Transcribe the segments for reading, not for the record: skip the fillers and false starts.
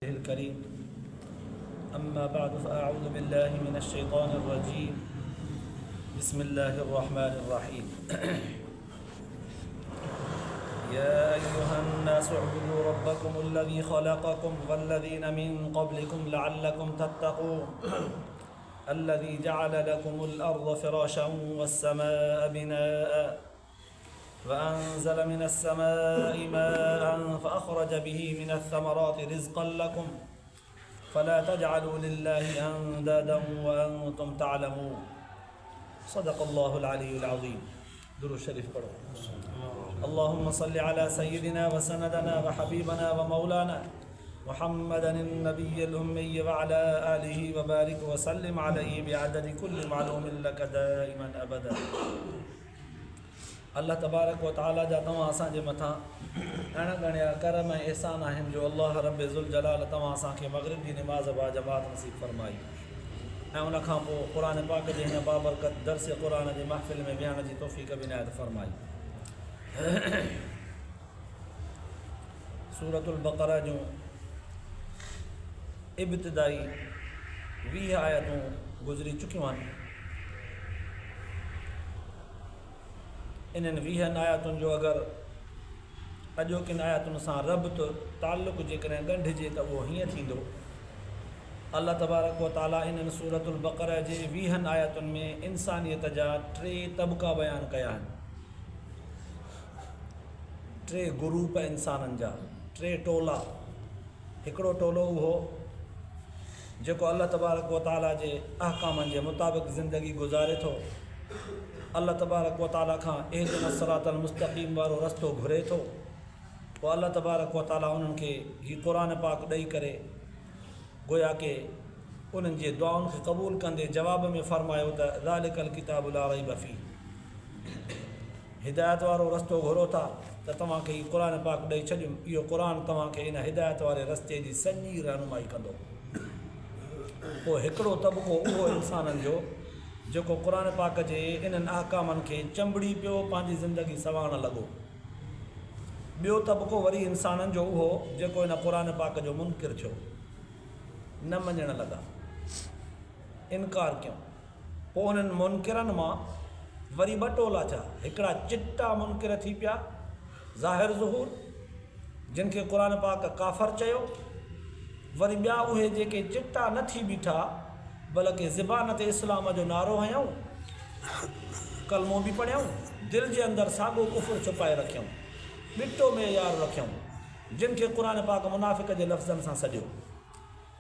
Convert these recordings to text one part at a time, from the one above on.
الكريم أما بعد فأعوذ بالله من الشيطان الرجيم بسم الله الرحمن الرحيم يا أيها الناس اعبدوا ربكم الذي خلقكم والذين من قبلكم لعلكم تتقون الذي جعل لكم الأرض فراشا والسماء بناء وأنزل من السماء ماء فأخرج به من الثمرات رزقا لكم فلا تجعلوا لله أندادا وأنتم تعلمون صدق الله العلي العظيم. درود شريف पढ़ो. اللهم صل على سيدنا وسندنا وحبيبنا ومولانا محمدا النبي الأمي وعلى آله وبارك وسلم عليه بعدد كل معلوم لك دائما أبدا. अल्लाह तबारक व तआला जा तव्हां असांजे मथां अण ॻणिया करम ऐं एहसान आहिनि जो अल्लाह रब ज़ुल जलाल तव्हां असांखे मग़रिब जी निमाज़ बा जमात नसीब फरमाई ऐं उन खां पोइ क़ुरान पाक जे हिन बाबरकत दर्स क़ुरान जी महफ़िल में विहण जी तौफ़ीक़ बि इनायत फरमाई. सूरतुल बक़रा जूं इब्तिदाई 20 आयतूं गुज़री चुकियूं आहिनि. इन्हनि 20 आयतुनि जो अगरि अॼोकिन आयतुनि सां रब्त ताल्लुक़ जेकॾहिं ॻंढिजे त उहो हीअं थींदो. अल्लाह तबारक व ताला इन्हनि सूरतुल बक़रा जे 20 आयतुनि में इंसानियत जा 3 तबक़ा बयानु कया आहिनि. 3 ग्रुप इंसाननि जा, 3 टोला. हिकिड़ो टोलो उहो जेको अल्लाह तबारक व ताला जे अहकामनि जे मुताबिक़ ज़िंदगी गुज़ारे थो, अल्लाह तबारक व ताला खां इहदिना सिरातल मुस्तक़ीम वारो रस्तो घुरे थो. पोइ अल्लाह तबारक व ताला उन्हनि खे हीउ क़ुरान पाक ॾेई करे गोया के उन्हनि जे दुआउनि खे क़बूल कंदे जवाब में फ़रमायो त ज़ालिकल किताबु ला रैब फ़ीह. हिदायत वारो रस्तो घुरो था त तव्हांखे हीउ क़ुरान पाक ॾेई छॾियुमि. इहो क़ुरान तव्हांखे इन हिदायत वारे रस्ते जी सॼी रहनुमाई कंदो. पोइ हिकिड़ो तबक़ो उहो इंसाननि जो जेको क़ुरान पाक जे इन्हनि अहकामनि खे चंबड़ी पियो, पंहिंजी ज़िंदगी सवारणु लॻो. ॿियो तबक़ो वरी इंसाननि जो उहो जेको इन क़ुरान पाक जो मुनकिर थियो, न मञणु लॻा, इनकार कयूं. पोइ उन्हनि मुनकिरनि मां वरी 2 टोला थिया. हिकिड़ा चिटा मुनकिर थी पिया ज़ाहिर ज़ुहूर, जिन खे क़ुरान पाक काफ़र चयो. वरी ॿिया उहे जेके चिटा न थी बीठा बल्कि ज़बान ते इस्लाम जो नारो हयऊं, कलमो बि पढ़ियऊं, दिलि जे अंदरि साॻियो कुफ़ुर छुपाए रखियऊं, ॿिटो मेयार रखियऊं, जिन खे क़ुरान पाक मुनाफ़िक़ जे लफ़्ज़नि सां सॼियो.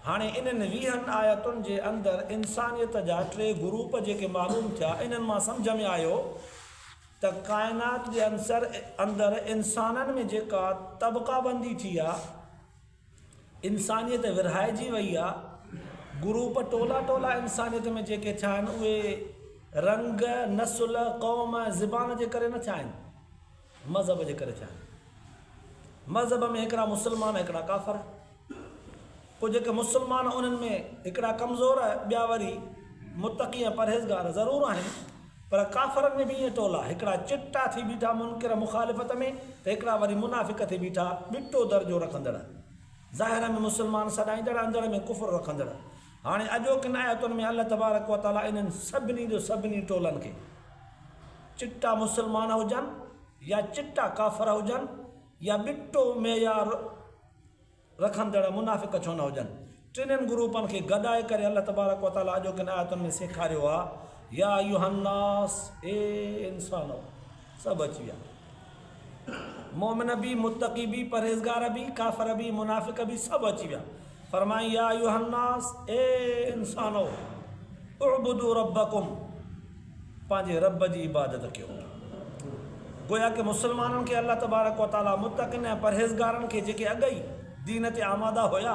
हाणे इन्हनि 20 आयतुनि जे अंदरि इंसानियत जा 3 ग्रुप जेके मालूम थिया, इन्हनि मां सम्झ में आयो त काइनात जे अंदरि इंसाननि में जेका तबक़ा बंदी थी आहे, इंसानियत विरहाइजी वई आहे. ग्रुप टोला टोला इंसानियत में जेके थिया आहिनि उहे रंग, नस्ल, क़ौम, ज़बान जे करे न थिया आहिनि, मज़हब जे करे थिया आहिनि. मज़हब में हिकिड़ा मुस्लमान, हिकिड़ा काफ़र. पोइ जेके मुस्लमान उन्हनि में हिकिड़ा कमज़ोर, ॿिया वरी मुतक़ी ऐं परहेज़गार ज़रूरु आहिनि. पर काफ़रनि में बि ईअं टोला, हिकिड़ा चिटा थी बीठा मुनकिर मुखालिफ़त में, त हिकिड़ा वरी मुनाफ़िक़ थी बीठा ॿिटो दर्जो रखंदड़, ज़ाहिर में मुस्लमान सॾाईंदड़, अंदर में कुफ़र रखंदड़. हाणे अॼोकिन आयतुनि में अल्लाह तबारक व ताला इन्हनि सभिनी टोलनि खे, चिटा मुस्लमान हुजनि या चिटा काफ़र हुजनि या ॿिटो मेयार रखंदड़ मुनाफ़िक़ छो न हुजनि, 3 ग्रुपनि खे गॾाए करे अल्लाह तबारक व ताला अॼोकिन आयतुनि में सेखारियो आहे. या अय्युहन्नास, ए इंसानो, सभु अची विया. मोमिन बि, मुतक़ी बि, परहेज़गार बि, काफ़र बि, मुनाफ़िक़ बि, सभु अची विया. फरमाई या अय्युहन्नास, ए इंसानो उअबुदू रब्बकुम, पंहिंजे रब जी इबादत कयो. गोया के मुस्लमाननि खे अल्लाह तबारक व ताला मुतक़िन ऐं परहेज़गारनि खे जेके अॻई दीन ते आमादा हुया,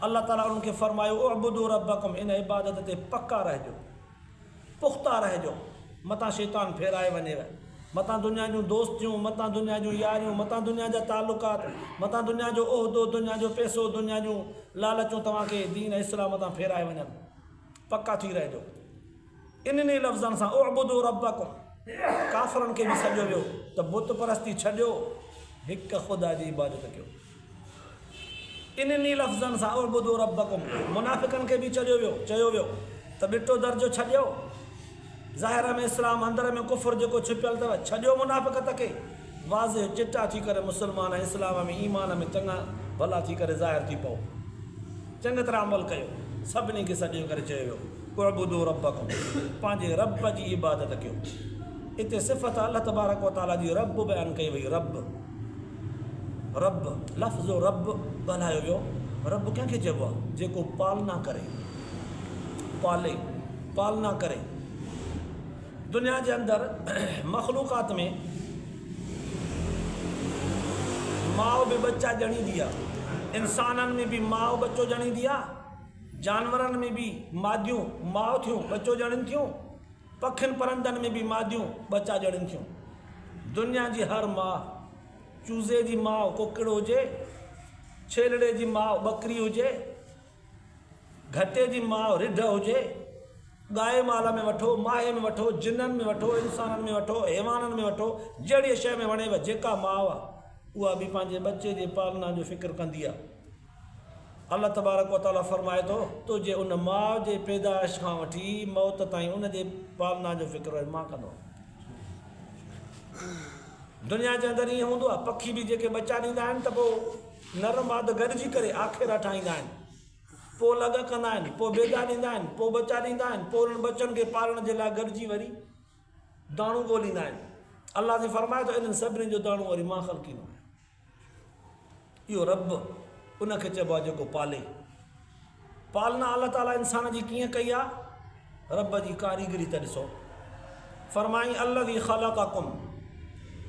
अल्लाह ताला उन्हनि खे फरमायो उअबुदू रब्बकुम, इन इबादत ते पक्का रहिजो, पुख़्ता रहिजो. मतां शैतान फेराए वञेव, मतां दुनिया जूं दोस्तियूं, मतां दुनिया जूं यारियूं, मतां दुनिया जा तालुकात, मतां दुनिया जो उहिदो, दुनिया जो पैसो, दुनिया जूं लालचूं तव्हांखे दीन इस्लाम तां फेराए वञनि. पक्का थी रहिजो. इन्हनि लफ़्ज़नि सां उअबुदू रब्बकुम, काफ़रनि खे बि सॼो वियो त बुत परस्ती छॾियो, हिकु ख़ुदा जी इबादत कयो. किन्नी लफ़्ज़नि सां उअबुदू रब्बकुम, मुनाफ़िक़नि खे बि चयो वियो त ॿिटो दर्जो छॾियो, ज़ाहिर में इस्लाम अंदर में कुफ़र जेको छिपियल अथव छॾियो मुनाफ़िक़त खे, वाज़े चिटा थी करे मुस्लमान इस्लाम में ईमान में चङा भला थी करे ज़ाहिर थी पओ, चङी तरह अमल कयो। सभिनी खे सॼो करे चयो वियो उअबुदू रब्बकुम, पंहिंजे रब जी इबादत कयो। हिते सिफ़त अल्लाह तबारक व तआला जी रब बयानु कई वई। रब लफ़्ज़ो रब ॻाल्हायो वियो। रब कंहिंखे चइबो आहे? जेको पालना करे, पालना करे। दुनिया जे अंदरि मख़लूक़ात में माउ बि बच्चा ॼणींदी आहे, इंसाननि में बि माउ बच्चो ॼणींदी आहे, जानवरनि में बि मादियूं माउ थियूं बच्चो ॼणनि थियूं, पखियुनि परंदनि में बि मादियूं बच्चा ॼणनि थियूं। दुनिया जी हर माउ, चूज़े जी माउ कोकिड़ हुजे, छेलड़े जी माउ ॿकरी हुजे, घटे जी माउ रिढ हुजे, गाए माल में वठो, माहे में वठो, जिननि में वठो, इंसाननि में वठो, हैवाननि में वठो, जहिड़ी शइ में वणेव जेका माउ आहे उहा बि पंहिंजे बच्चे जे पालना जो फ़िक्र कंदी आहे। अल्लाह तबारक व तआला फरमाए थो तुंहिंजे उन माउ जे पैदाइश खां वठी मौत ताईं उन जे पालना जो फ़िक्र मां कंदो। दुनिया जे अंदरि ईअं हूंदो आहे, पखी बि जेके बच्चा ॾींदा आहिनि त पोइ नर माद गॾिजी करे आखेरा ठाहींदा आहिनि, पोइ लॻ कंदा आहिनि, पोइ बेदा ॾींदा आहिनि, पोइ बच्चा ॾींदा आहिनि, पोइ उन्हनि बच्चनि खे पालण जे लाइ गॾिजी वरी दाणू ॻोल्हींदा आहिनि। अल्लाह ने फरमाए थो इन्हनि सभिनी जो दाणू वरी मां ख़लकींदो आहियां। इहो रब उनखे चइबो आहे जेको पाले। पालना अल्लाह ताला इंसान जी कीअं कई आहे? रब जी कारीगरी त ॾिसो। फरमाई अल्लज़ी ख़लक़कुम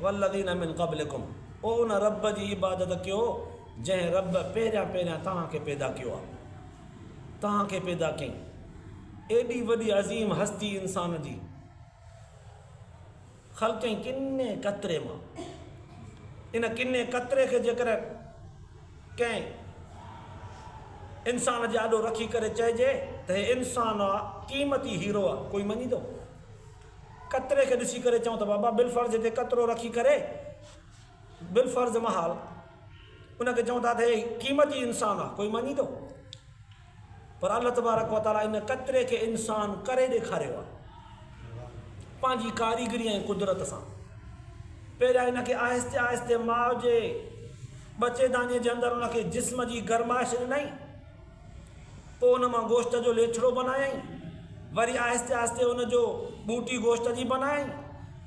वल्लज़ीना मिन क़ब्लिकुम, ओ उन रब जी इबादत कयो जंहिं रब पहिरियां तव्हांखे पैदा कयो आहे, तव्हांखे पैदा कयईं। एॾी वॾी अज़ीम हस्ती इंसान जी ख़लक़ई किने कतरे मां। इन किने कतरे खे जेकर कंहिं इंसान जे आॾो रखी करे चइजे त हे इंसान आहे, क़ीमती हीरो आहे, कोई मञींदो? कतरे खे ॾिसी करे चऊं त बाबा बिलफर्ज़ ते कतिरो रखी करे बिलफर्ज़ महाल उनखे चऊं था त हे क़ीमती इंसान आहे, कोई मञींदो? पर अल्लाह तबारक व तआला इन कतरे खे इंसान करे ॾेखारियो आहे पंहिंजी कारीगरी ऐं कुदरत सां। पहिरियां इनखे आहिस्ते आहिस्ते माउ जे बचेदानीअ जे अंदरि उनखे जिस्म जी गरमाइश ॾिनई, पोइ उन मां गोश्त जो लेछड़ो बनायई, वरी आहिस्ते आहिस्ते उनजो बूटी गोश्त जी बनायई,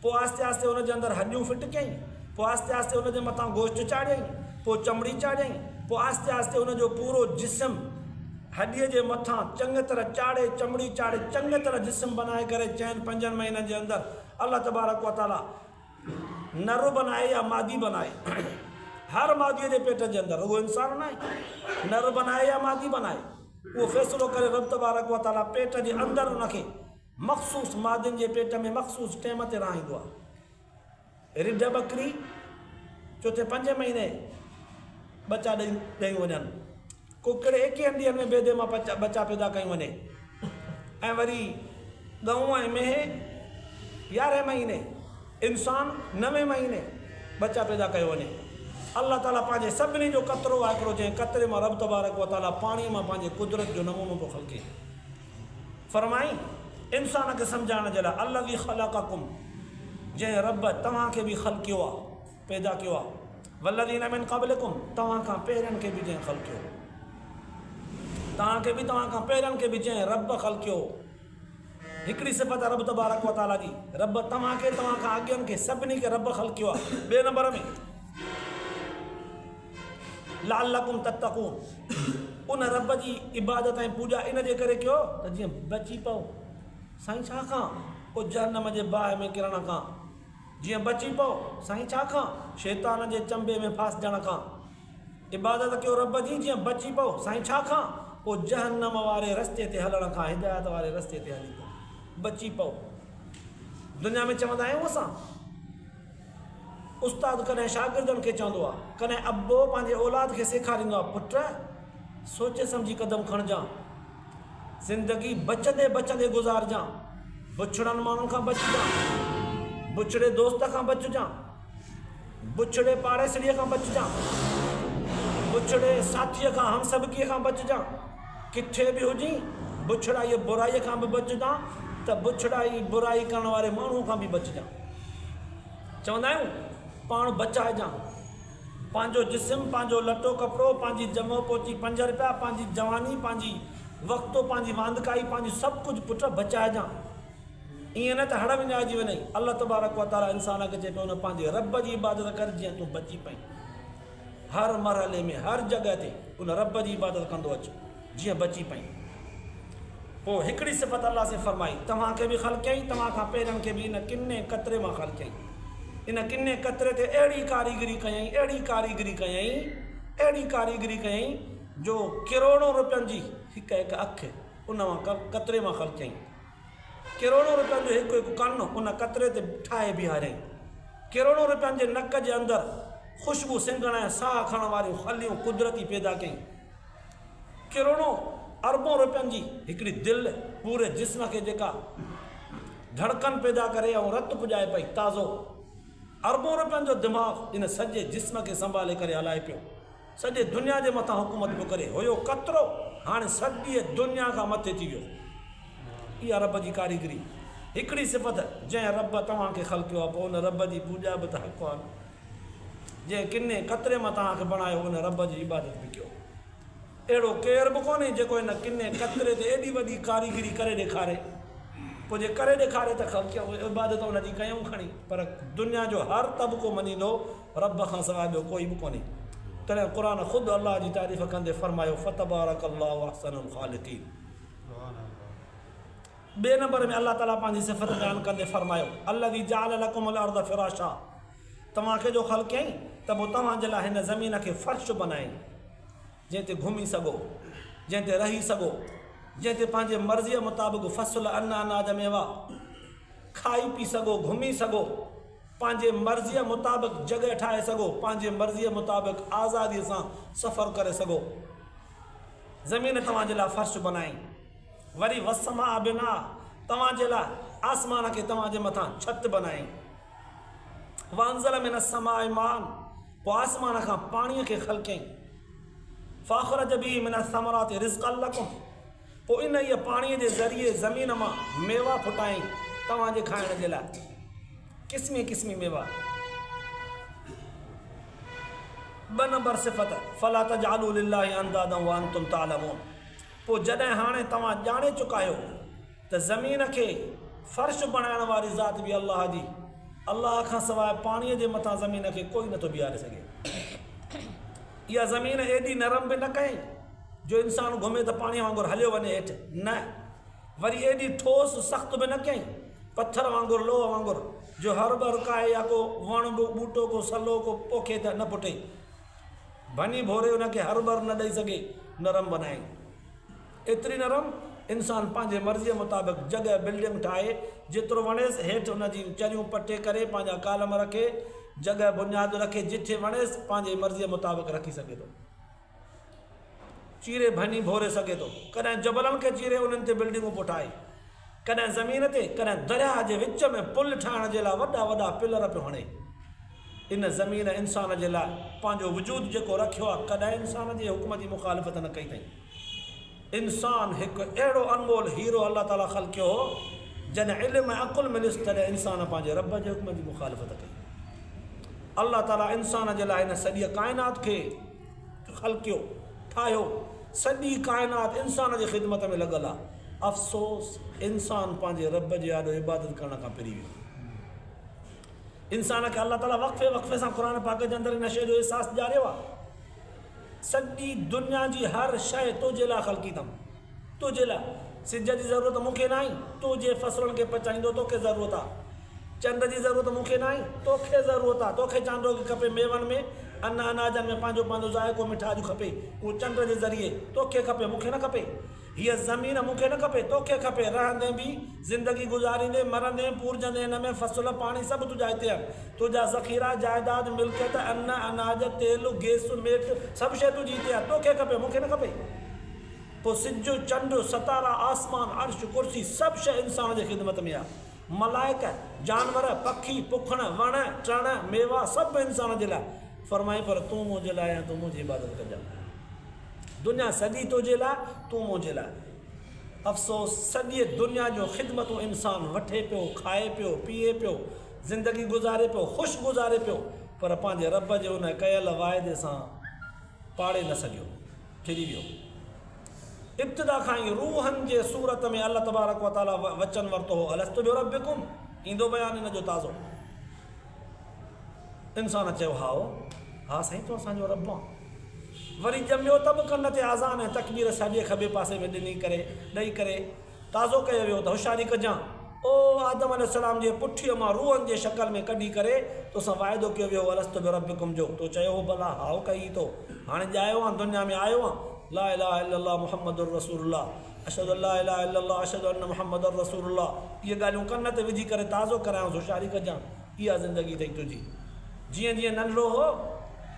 पोइ आहिस्ते आहिस्ते उनजे अंदरि हॾियूं फिट कयईं, पोइ आहिस्ते आहिस्ते उनजे मथां गोश्त चाढ़ियईं, पोइ चमड़ी चाढ़ियईं, पोइ आहिस्ते आहिस्ते उनजो पूरो जिस्म हॾीअ जे मथां चङी तरह चाढ़े, चमड़ी चाढ़े, चङी तरह जिस्म बनाए करे 4-5 महीननि जे अंदरि अल्लाह तबारक व तआला नर बनाए या मादी बनाए, हर मादीअ जे पेट जे अंदरि, उहो इंसान न आहे, नर बनाए या मादी बनाए, उहो फ़ैसिलो करे रब तबारक व तआला पेट जे अंदरि उनखे मख़सूस मादियुनि जे पेट में मख़सूस टाइम ते रहाईंदो आहे। रिढ ॿकरी चोथे 5 महीने बच्चा ॾेई वञनि, कुकड़ 21 ॾींहंनि में बेदे मां बच्चा पैदा कयूं वञे, ऐं वरी गऊं ऐं मेंह 11 महीने, इंसान 9 महीने बच्चा पैदा कयो वञे। अल्लाह ताला पंहिंजे सभिनी जो कतिरो आहे हिकिड़ो, जंहिं कतिरे मां रब तबारक व तआला पाणीअ मां पंहिंजे कुदरत जो नमूनो थो ख़लके। फरमाई इंसान खे सम्झाइण जे लाइ अल्लज़ी ख़लक़कुम, जंहिं रब तव्हांखे बि ख़लकियो आहे, पैदा कयो आहे, वल्लज़ीना मिन क़ब्लिकुम, तव्हां खां पहिरियनि खे बि जंहिं ख़लकियो, तव्हां खां पहिरियनि खे बि जंहिं रब ख़लकियो। हिकिड़ी सिफ़त रब तबारक व तआला जी, रब तव्हांखे, तव्हां खां अॻियनि खे सभिनी खे रब ख़लकियो आहे। ॿिए नंबर में लअल्लकुम तत्तक़ून, उन रब जी इबादत ऐं पूॼा इन जे करे कयो त जीअं बची पओ। साईं छा खां? ओ जहन्नम जे बाहि में किरण खां। जीअं बची पओ साईं छा खां? शैतान जे चंबे में फासजण खां। इबादत कयो रब जी जीअं बची पओ साईं छा खां? ओ जहन्नम वारे रस्ते ते हलण खां, हिदायत वारे रस्ते ते हली पओ, बची पओ। दुनिया में चवंदा आहियूं असां, उस्ताद कॾहिं शागिर्दनि खे चवंदो आहे, कॾहिं अबो पंहिंजे औलाद खे सेखारींदो आहे, पुट सोचे सम्झी कदम खणजां, ज़िंदगी बचंदे बचंदे गुज़ारजां, बुछड़नि माण्हुनि खां बचिजां, बुछड़े दोस्त खां बचिजां, बुछड़े पाड़ेसड़ीअ खां बचिजां, बुछड़े साथीअ खां हम सबकीअ खां बचजां, किथे बि हुजी बुछड़ा ये बुराई खां बि बचजां त बुछड़ाई बुराई करण वारे माण्हू खां बि बचजां। चवंदा आहियूं पाण बचाइजां, पंहिंजो जिस्म, पंहिंजो लटो कपिड़ो, पंहिंजी जमो पोची 5 रुपया, पंहिंजी जवानी, पंहिंजी वक़्तु, पंहिंजी वांदकाई, पंहिंजी सभु कुझु पुट बचाइजां। ईअं न त हड़ विञाइजी वञे। अल्लाह तबारक व तआला इंसान खे चए पियो न पंहिंजे रब जी इबादत कर जीअं तूं बची पई। हर मरहले में हर जॻह ते उन रब जी इबादत कंदो अचु जीअं बची पई। पोइ हिकिड़ी सिफ़त अल्लाह से फरमाई, तव्हांखे बि ख़ल्क़ कयईं, तव्हां खां पहिरियों खे बि इन किने कतरे मां ख़ल्क़ कयईं। इन किने कतरे ते अहिड़ी कारीगरी कयईं, अहिड़ी कारीगरी कयईं, अहिड़ी कारीगरी कयईं जो करोड़ों रुपयनि जी हिकु हिकु अखि उन मां कतरे मां ख़ल्क़ कयईं। करोड़ों रुपयनि जो हिकु हिकु कन उन कतरे ते ठाहे बीहारियईं। करोड़ों रुपयनि जे नक जे अंदरि ख़ुशबू सिंगण ऐं साह खणण वारियूं खलियूं कुदरती पैदा कयईं। करोड़ों अरबों रुपयनि जी हिकिड़ी दिलि पूरे जिस्म खे जेका धड़कन पैदा करे ऐं रत पुॼाए पई ताज़ो। अरबों रुपयनि जो दिमाग़ इन सॼे जिस्म खे संभाले करे हलाए पियो, सॼे दुनिया जे मथां हुकूमत पियो करे। हुयो कतिरो, हाणे सॼी दुनिया खां मथे थी वियो। इहा रब जी कारीगरी। हिकिड़ी सिफ़त जंहिं रब तव्हांखे ख़ल्क़ कयो आहे, पोइ उन रब जी पूॼा बि त हक़ आहे। जंहिं किने कतरे मां तव्हांखे बणायो उन रब जी इबादत बि कयो। अहिड़ो केर बि कोन्हे जेको इन किने कतरे ते एॾी वॾी कारीगरी करे ॾेखारे। पोइ जे करे ॾेखारे त ख़ल्क़ इबादत उनजी कयूं खणी, पर दुनिया जो हर तबिको मञींदो रब खां सवाइ ॿियो कोई बि कोन्हे। तॾहिं क़ुर ख़ुदि अल्लाह जी तारीफ़ कंदे फरमायो फ़तबारकल्लाहु अहसनुल ख़ालिक़ीन। ॿिए नंबर में अल्लाह ताला पंहिंजी सिफ़त बयानु कंदे फरमायो अल्लज़ी जअल लकुमुल अर्द फ़िराशा। तव्हांखे जो ख़ल्क़ कयईं त पोइ तव्हांजे लाइ हिन ज़मीन खे फ़र्श बनाई, जंहिं ते घुमी सघो, जंहिं ते रही सघो, जंहिं ते पंहिंजे मर्ज़ीअ मुताबिक़ फ़सुल अन्न अनाज मेवा खाई पी सघो, घुमी सघो, पंहिंजे मर्ज़ीअ मुताबिक़ जॻह ठाहे सघो, पंहिंजे मर्ज़ीअ मुताबिक़ आज़ादीअ सां सफ़र करे सघो। ज़मीन तव्हांजे लाइ फ़र्श बनाई। वरी वसमा बिना तव्हांजे लाइ आसमान खे तव्हांजे मथां छत बनाई। वांज़ल मिन समाए मान, पोइ आसमान खां पाणीअ खे ख़ल्क़ कयईं। फ़ाख़रज बिही मिन समराति रिज़्क़न लकुम, पोइ इन इहे पाणीअ जे ज़रिए ज़मीन मां मेवा फुटाई तव्हांजे खाइण जे लाइ, क़िस्मी क़िस्मी मेवा। 2 नंबर सिफ़त फ़ला तजअलू लिल्लाहि अंदादन व अंतुम तालमून। पोइ जॾहिं हाणे तव्हां ॼाणे चुका आहियो त ज़मीन खे फ़र्श बणाइण वारी ज़ात बि अल्लाह जी, अल्लाह खां सवाइ पाणीअ जे मथां ज़मीन खे कोई नथो बीहारे सघे। इहा ज़मीन एॾी नरम बि न कयईं जो इंसानु घुमे त पाणीअ वांगुरु हलियो वञे हेठि, न। वरी एॾी ठोस सख़्तु बि न कयईं पथर वांगुरु, लोह वांगुरु, जो हर ॿ रुकाए या को वण बि ॿूटो को सलो को पोखे त न पुटे, भनी भोरे हुनखे हर ॿर न ॾेई सघे, नरम बनाई। एतिरी नरम इंसानु पंहिंजे मर्ज़ीअ मुताबिक़ जॻह बिल्डिंग ठाहे जेतिरो वणेसि हेठि हुनजी चरियूं पटे करे पंहिंजा कालम रखे, जॻह बुनियाद रखे, जिथे वणेसि पंहिंजे मर्ज़ीअ मुताबिक़ रखी सघे थो, चीरे भनी भोरे सघे थो। कॾहिं जबलनि खे चीरे उन्हनि ते बिल्डिंगूं पोठाए, कॾहिं ज़मीन ते, कॾहिं दरिया जे विच में पुल ठाहिण जे लाइ वॾा वॾा पिलर पियो हणे। इन ज़मीन इंसान जे लाइ पंहिंजो वजूद जेको रखियो आहे, कॾहिं इंसान जे हुकुम जी मुखालिफ़त न कई अथई। इंसानु हिकु अहिड़ो अनमोल हीरो अल्लाह ताला ख़ल्क़ कयो हो, जॾहिं इल्म ऐं अक़ुल मिलियुसि तॾहिं इंसान पंहिंजे रब जे हुकुम जी मुखालिफ़त कई। अल्लाह ताला इंसान जे लाइ हिन सॼी काइनात खे ख़ल्क़ कयो, ठाहियो। सॼी काइनात इंसान जी ख़िदमत में लॻल आहे। अफ़सोस इंसानु पंहिंजे रब जे आॾो इबादत करण खां पिरी वियो। इंसान खे अल्लाह ताला वक़्फ़े वक़्फ़े सां क़ुर पाक जे अंदरि हिन शइ जो अहसासु ॾियारियो आहे। सॼी दुनिया जी हर शइ तुंहिंजे लाइ ख़ल्क़ी अथमि, तुंहिंजे लाइ। सिज जी ज़रूरत मूंखे न आहे, तुंहिंजे फसलुनि खे पचाईंदो तोखे ज़रूरत आहे। चंड जी ज़रूरत मूंखे न आहे, तोखे ज़रूरत आहे। तोखे चांडो खपे, मेवनि में, अन्न अनाजनि में पंहिंजो पंहिंजो ज़ाइक़ो मिठास खपे, उहो चंड जे ज़रिए तोखे खपे, मूंखे न खपे। हीअ ज़मीन मूंखे न खपे, तोखे खपे। रहंदे बि ज़िंदगी गुज़ारींदे, मरंदे, पूरजंदे, हिन में फसल पाणी सभु तुंहिंजा हिते आहिनि। तुंहिंजा ज़ख़ीरा, जाइदाद, मिल्कियत, अन्न अनाज, तेल, गैस, मेट, सभु शइ तुंहिंजी हिते आहे। तोखे खपे, मूंखे न खपे। पोइ सिज, चंड, सतारा, आसमान, अर्श, कुर्सी, सभु शइ इंसान जे ख़िदमत में आहे। मलाइक, जानवर, पखी, पुखण, वण, टण, मेवा, सभु इंसान जे लाइ। फरमाई पर तूं मुंहिंजे लाइ आहीं, तूं मुंहिंजी इबादत कजां। दुनिया सॼी तुंहिंजे लाइ, तूं मुंहिंजे लाइ। अफ़सोस सॼी दुनिया जो ख़िदमतूं इंसानु वठे पियो, खाए पियो, पीए पियो, ज़िंदगी गुज़ारे पियो, ख़ुशि गुज़ारे पियो, पर पंहिंजे रब जे उन कयल वाइदे सां पाड़े न सघियो, फिरी वियो। इब्तिदा खां ई रूहनि जे सूरत में अल्लाह तबारक व ताला वचन वरितो हो, अलस्तु बिरब्बिकुम, ईंदो बयानु हिन जो ताज़ो। इंसान चयो हा साईं तूं असांजो रब आहे। वरी ॼमियो त बि कन ते आज़ान ऐं तकबीर साॼे खॿे पासे में ॾेई करे ताज़ो कयो वियो त होशियारी कजां। ओ आदम अलैहिस्सलाम जे पुठीअ मां रूहनि जे शक्ल में कढी करे तोसां वाइदो कयो वियो अलस्तु बिरब्बिकुम जो। तो चयो हो भला हाउ कई तो, हाणे ॼायो आहे दुनिया में आयो आहे। ला इलाहा इल्लल्लाह मुहम्मदुर रसूलुल्लाह, अशहदु अल्ला इलाहा इल्लल्लाह अशहदु अन्न मुहम्मदुर रसूलुल्लाह। इहे ॻाल्हियूं कन ते विझी करे ताज़ो करायांसि, होशियारी कजां। इहा ज़िंदगी अथई तुंहिंजी। जीअं जीअं नंढड़ो हो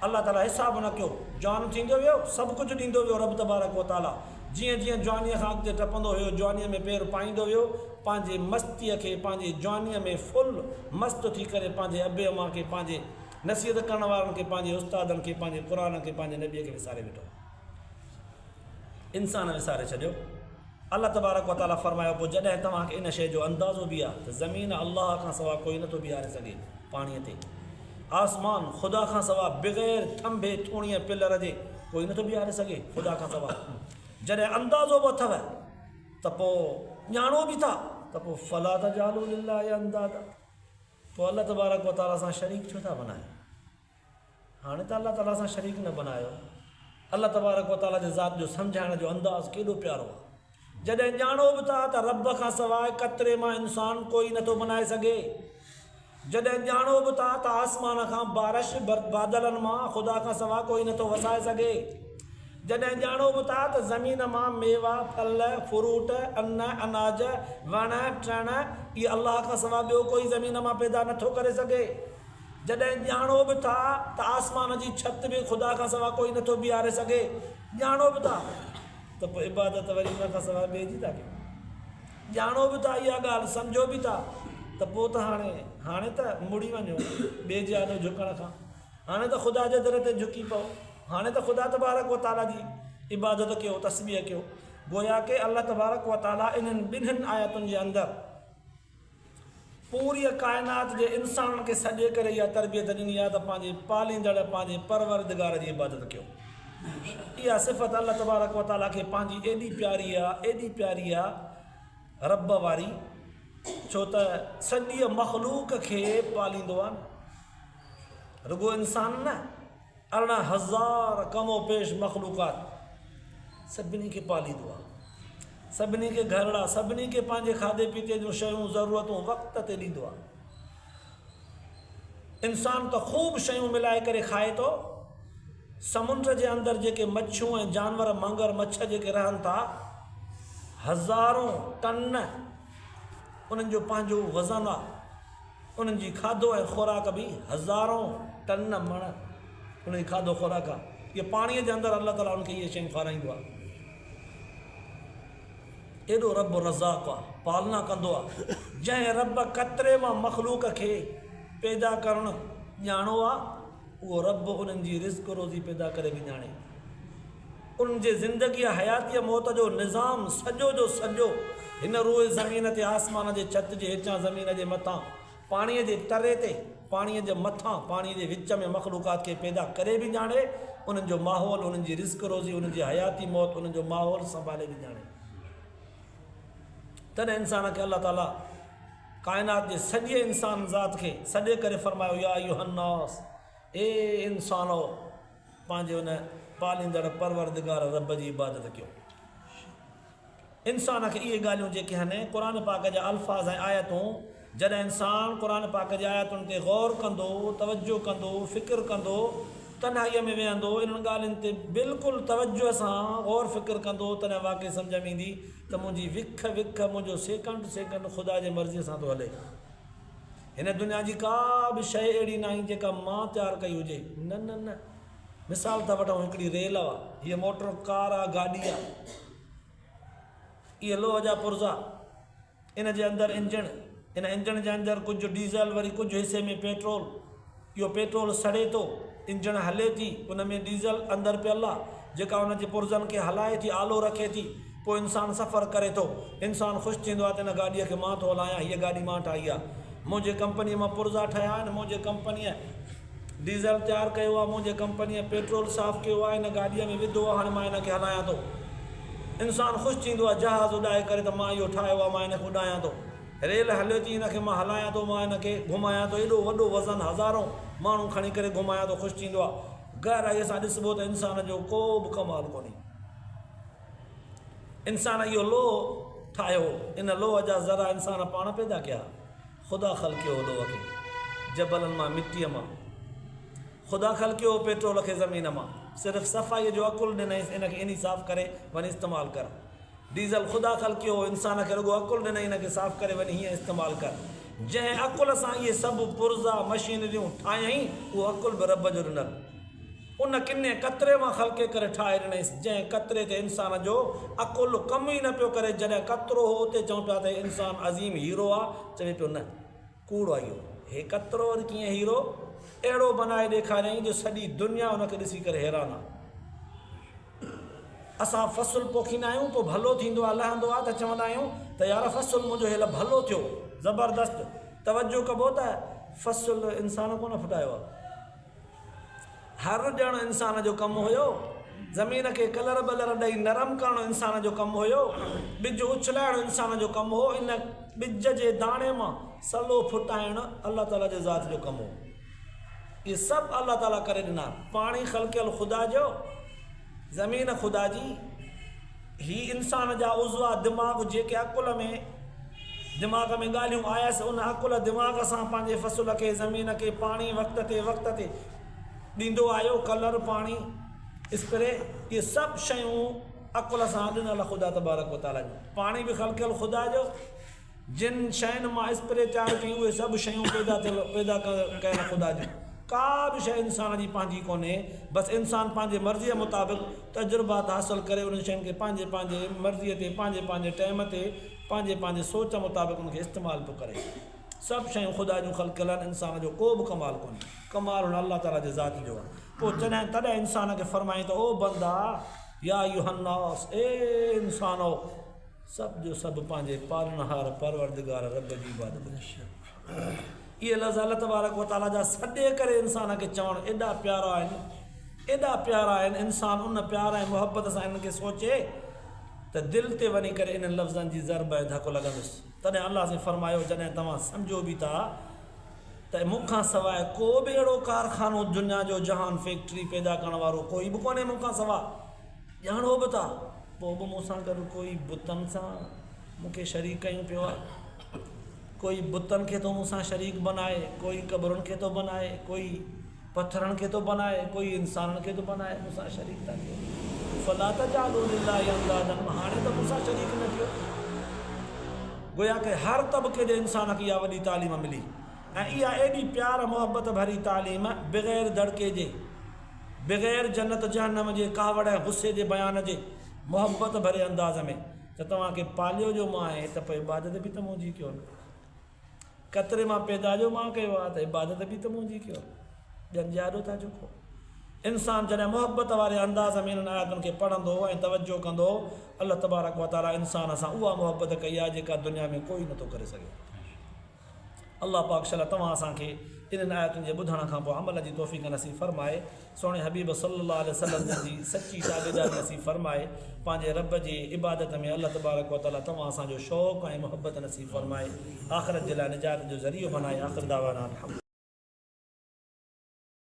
अल्लाह ताला हिसाब न कयो, जवान थींदो वियो, सभु कुझु ॾींदो वियो रब तबारक व ताला। जीअं जीअं जवानीअ खां अॻिते टपंदो वियो, जवानीअ में पेर पाईंदो वियो, पंहिंजे मस्तीअ खे पंहिंजे जवानीअ में फुल मस्त थी करे पंहिंजे अबे अमा खे, पंहिंजे नसीहत करण वारनि खे, पंहिंजे उस्तादनि खे, पंहिंजे क़ुर खे, पंहिंजे नबीअ खे विसारे वेठो। इंसान विसारे छॾियो। अल्लाह तबारक व ताला फरमायो पोइ जॾहिं तव्हांखे इन शइ जो अंदाज़ो बि आहे त ज़मीन अल्लाह खां सवाइ कोई नथो बीहारे सघे पाणीअ ते, आसमान ख़ुदा खां सवाइ बग़ैर थंभे थूणीअ पिलर जे कोई नथो बीहारे सघे ख़ुदा खां सवाइ। जॾहिं अंदाज़ो बि अथव त पोइ ॼाणो बि था त पोइ फला त जालू लिल्लाहि अंदाज़ा, पोइ अल्लाह तबारक व ताला सां शरीक छो था बनायो? हाणे त अल्लाह ताला सां शरीक न बनायो। अल्लाह तबारक व ताला जे ज़ात जो सम्झाइण जो अंदाज़ केॾो प्यारो आहे। जॾहिं ॼाणो बि था त रब खां सवाइ कतरे मां इंसान कोई नथो बनाए सघे, जॾहिं ॼाणो बि था त आसमान खां बारिश बादलनि मां ख़ुदा खां सवाइ कोई नथो वसाए सघे, जॾहिं ॼाणो बि था त ज़मीन मां मेवा फल फ्रूट अन अनाज वण टिण इहे अल्लाह खां सवाइ ॿियो कोई ज़मीन मां पैदा नथो करे सघे, जॾहिं ॼाणो बि था त आसमान जी छत बि ख़ुदा खां सवाइ कोई नथो बीहारे सघे, ॼाणो बि था त पोइ इबादत वरी हुन खां सवाइ ॿिए जी था कयूं। ॼाणो बि था इहा ॻाल्हि, सम्झो बि था त पोइ त हाणे त मुड़ी वञो ॿिए जे आॾो झुकण खां, हाणे त ख़ुदा जे दर ते झुकी पओ, हाणे त ख़ुदा तबारक व ताला जी इबादत कयो, तस्बीह कयो। गोया के अल्लाह तबारक व ताला इन्हनि ॿिन्हिनि आयतुनि जे अंदरि पूरी काइनात जे इंसान खे सॼे करे इहा तरबियत ॾिनी आहे त पंहिंजे पालींदड़ पंहिंजे परवरदिगार जी इबादत कयो। इहा सिफ़त अल्लाह तबारक व ताला खे पंहिंजी एॾी प्यारी आहे रब वारी, छो त सॼी मख़लूक खे पालींदो आहे न, रुगो इंसान न, 18,000 कमो पेश मख़लूकात सभिनी खे पालींदो आहे, सभिनी खे घरड़ा, सभिनी खे पंहिंजे खाधे पीते जूं शयूं ज़रूरतूं वक़्त ते ॾींदो आहे। इंसान त ख़ूब शयूं मिलाए करे खाए थो। समुंड जे अंदरि जेके मच्छियूं ऐं जानवर मगर मच्छ जेके रहनि था, हज़ारों टन उन्हनि जो पंहिंजो वज़न आहे, उन्हनि जी खाधो ऐं खुराक बि हज़ारों टन मण उन्हनि जी खाधो खुराक आहे। इहे पाणीअ जे अंदरि अल्लाह ताला उनखे इहे शयूं खाराईंदो आहे। एॾो रब रज़ाक़ आहे, पालना कंदो आहे। जंहिं रब कतरे मां मख़लूक खे पैदा करणु ॼाणो आहे, उहो रब उन्हनि जी रिज़्क़ रोज़ी पैदा करे बि ॼाणे। उन्हनि जे ज़िंदगीअ हयातीअ मौत जो निज़ाम सॼो जो सॼो हिन रोज़ ज़मीन ते, आसमान जे छत जे हेठां, ज़मीन जे मथां, पाणीअ जे तरे ते, पाणीअ जे मथां, पाणीअ जे विच में मख़लूकात खे पैदा करे बि ॼाणे, उन्हनि जो माहौल, उन्हनि जी रिज़्क़ रोज़ी, उन्हनि जी हयाती मौत, उन्हनि जो माहौल संभाले बि ॼाणे। तॾहिं इंसान खे अल्लाह ताला काइनात जे सॼे इंसान ज़ात खे सॾे करे फरमायो, या अय्युहन्नास, ए इंसानो, पंहिंजे उन पालींदड़ परवरदिगार रब जी इबादत कयो। इंसान खे इहे ॻाल्हियूं जेके आहिनि क़ुर पाक जा अल्फाज़ ऐं आयतूं, जॾहिं इंसानु क़ुर पाक जे आयतुनि ते गौर कंदो, तवजो कंदो, फ़िक्र कंदो, तन्हाईअ में वेहंदो, इन्हनि ॻाल्हियुनि ते बिल्कुलु तवजो सां गौर फ़िक्र कंदो, तॾहिं वाक़ई सम्झ में ईंदी त मुंहिंजी विख विख, मुंहिंजो सेकंड ख़ुदा जे मर्ज़ीअ सां थो हले। हिन दुनिया जी का बि शइ अहिड़ी न आहे जेका मां तयारु कई हुजे, न न न। मिसाल था वठूं, हिकिड़ी रेल आहे, हीअ मोटर कार आहे, गाॾी आहे, इहे लोह जा पुर्ज़ा, इन जे अंदरि इंजण, इन इंजण जे अंदरि कुझु डीज़ल, वरी कुझु हिसे में पेट्रोल, इहो पेट्रोल सड़े थो, इंजन हले थी उन में डीज़ल अंदरि पियल आहे जेका उन जे पुर्ज़नि खे हलाए थी आलो रखे थी पोइ इंसानु सफ़र करे थो इंसानु ख़ुशि थींदो आहे त हिन गाॾीअ खे मां थो हलायां हीअ गाॾी मां ठाही आहे मुंहिंजे कंपनीअ मां पुर्ज़ा ठहिया आहिनि मुंहिंजे कंपनीअ डीज़ल तयारु कयो आहे मुंहिंजे कंपनीअ पेट्रोल साफ़ु कयो आहे हिन गाॾीअ में विधो आहे हाणे मां हिन खे हलायां थो इंसानु ख़ुशि थींदो आहे जहाज़ उॾाए करे त मां इहो ठाहियो आहे मां हिन खे उॾायां थो रेल हले थी हिन खे मां हलायां थो मां हिन खे घुमायां थो एॾो वॾो वज़न हज़ारों माण्हू खणी करे घुमायां थो ख़ुशि थींदो आहे गहराईअ सां ॾिसबो त इंसान जो को बि कमाल कोन्हे इंसान इहो लोह ठाहियो इन लोह जा ज़रा इंसान पाण पैदा कया ख़ुदा ख़लकियो लोह खे जबलनि मां मिटीअ मां ख़ुदा ख़लकियो पेट्रोल खे ज़मीन मां सिर्फ़ु सफ़ाईअ जो अकुलु ॾिनईसि इन खे इन साफ़ु करे वञी इस्तेमालु कर डीज़ल ख़ुदा ख़लकियो इंसान खे रुॻो अकुलु ॾिनई हिन खे साफ़ु करे वञी हीअं इस्तेमालु कर जंहिं अकुल सां इहे सभु पुर्ज़ा मशीनरियूं ठाहियईं उहो अकुलु बि रब जो ॾिनल उन किने कतरे मां ख़लके करे ठाहे ॾिनईसि जंहिं कतरे ते इंसान जो अकुलु कमु ई न पियो करे जॾहिं कतिरो हो उते चऊं पिया त इंसानु अज़ीम हीरो आहे चवे पियो न कूड़ो आहे इहो हे कतिरो वरी कीअं हीरो अहिड़ो बनाए ॾेखारियईं जो सॼी दुनिया उनखे ॾिसी करे हैरान आहे असां फ़सुलु पोखींदा आहियूं पोइ भलो थींदो आहे लहंदो आहे त चवंदा आहियूं त यार फ़सुलु मुंहिंजो हेल भलो थियो ज़बरदस्त तवजो कबो त फ़सुलु इंसान कोन फुटायो आहे हर ॼणु इंसान जो कमु हुयो ज़मीन खे कलर बलर ॾेई नरम करणु इंसान जो कमु हुयो ॿिज उछलाइणु इंसान जो कमु हो इन ॿिज जे दाणे मां सलो फुटाइणु अलाह ताला जे ज़ात जो कमु हो इहे सभु अलाह ताला करे ॾिना पाणी ख़लकियल ख़ुदा जो ज़मीन ख़ुदा जी ही इंसान जा उज़वा दिमाग़ जेके अकुल में दिमाग़ में ॻाल्हियूं आयसि उन अकुल दिमाग़ सां पंहिंजे फ़सुल खे ज़मीन खे पाणी वक़्त ते ॾींदो आयो कलर पाणी स्प्रे इहे सभु शयूं अकुल सां ॾिनल ख़ुदा तबारक व तआला जो पाणी बि ख़लकियल ख़ुदा जो जिन शयुनि मां स्प्रे तयारु कयूं उहे सभु शयूं पैदा कयल ख़ुदा जूं का बि शइ इंसान जी पंहिंजी कोन्हे बसि इंसानु पंहिंजे मर्ज़ीअ मुताबिक़ तजुर्बात हासिलु करे उन शयुनि खे पंहिंजे मर्ज़ीअ ते पंहिंजे टाइम ते पंहिंजे सोच मुताबिक़ उनखे इस्तेमालु पियो करे सभु शयूं ख़ुदा जूं ख़लकियल आहिनि इंसान जो को बि कमाल कोन्हे कमाल हुन अलाह ताला जे ज़ात जो आहे पोइ तॾहिं इंसान खे फरमाई त ओ बंदा या युहन्नास ए इंसानो सभु जो सभु पंहिंजे पालनहार परवरदिगार रब जी इबादत इहे लफ़्ज़ अलाह तबारक व तआला जा सॾे करे इंसान खे चवणु एॾा प्यारा आहिनि इंसान उन प्यार ऐं मुहबत सां हिन खे सोचे त दिलि ते वञी करे इन लफ़्ज़नि जी ज़रब ऐं धकु लॻंदुसि तॾहिं अलाह से फरमायो जॾहिं तव्हां सम्झो बि था त मूंखां सवाइ को बि अहिड़ो कारखानो दुनिया जो जहान फैक्ट्री पैदा करण वारो कोई बि कोन्हे मूंखां सवाइ ॼाणो बि था पोइ बि मूंसां गॾु कोई बुतनि सां मूंखे शरीक कयूं पियो आहे कोई बुतनि खे थो मूंसां शरीक बनाए कोई क़बरुनि खे थो बनाए कोई पथरनि खे थो बनाए कोई इंसाननि खे थो बनाए मूंसां शरीक था कयो फला तजअलू लिल्लाहि अंदादन हाणे त मूंसां शरीक न थियो गोया के हर तबके जे इंसान खे इहा वॾी तालीम मिली ऐं इहा एॾी प्यार मुहबत भरी तालीम बग़ैर दड़के जे बग़ैर जन्नत जहन्नम जे कावड़ ऐं गुस्से जे बयान जे मुहबत भरे अंदाज़ में त तव्हांखे पालियो जो मां आहे त पोइ इबादत बि त मुंहिंजी कयो कतरे मां पैदा जो मां कयो आहे त इबादत बि त मुंहिंजी कयो ॼण ॾाढो था चुको इंसान जॾहिं मुहबत वारे अंदाज़ में इन्हनि आयतुनि खे पढ़ंदो ऐं तवजो कंदो अल्लाह तबारक व तआला इंसान सां उहा मुहबत कई आहे जेका दुनिया में कोई नथो करे सघे अल्लाह पाक शला तव्हां असांखे इन्हनि आयतुनि जे ॿुधण खां पोइ अमल जी तौफ़ीक़ नसीब फरमाए सोणे हबीब सल्लल्लाहु अलैहि वसल्लम जी सची ताबेदारी नसीब फरमाए पंहिंजे रब जी इबादत में अल्लाह तबारक व तआला तव्हां असांजो शौक़ु ऐं मुहबत नसीब फरमाए आख़िरत जे लाइ निजात जो ज़रियो बनाए आख़िर दावाना